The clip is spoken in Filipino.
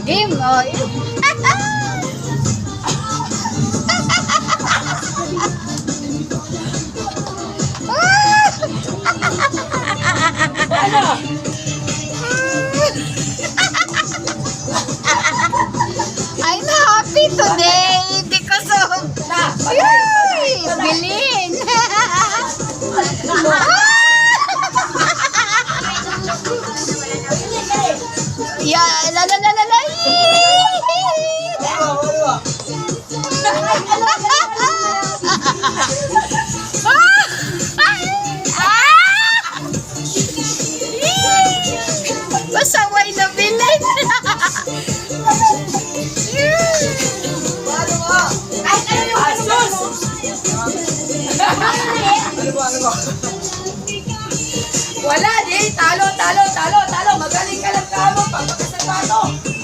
Game, oh. I'm happy today because of Yay! Bilin! Yeah, la la la la la. Pasaway na Bilin. Wala, di. Talo. Magaling ka lang ka mo. Pagpakasabato.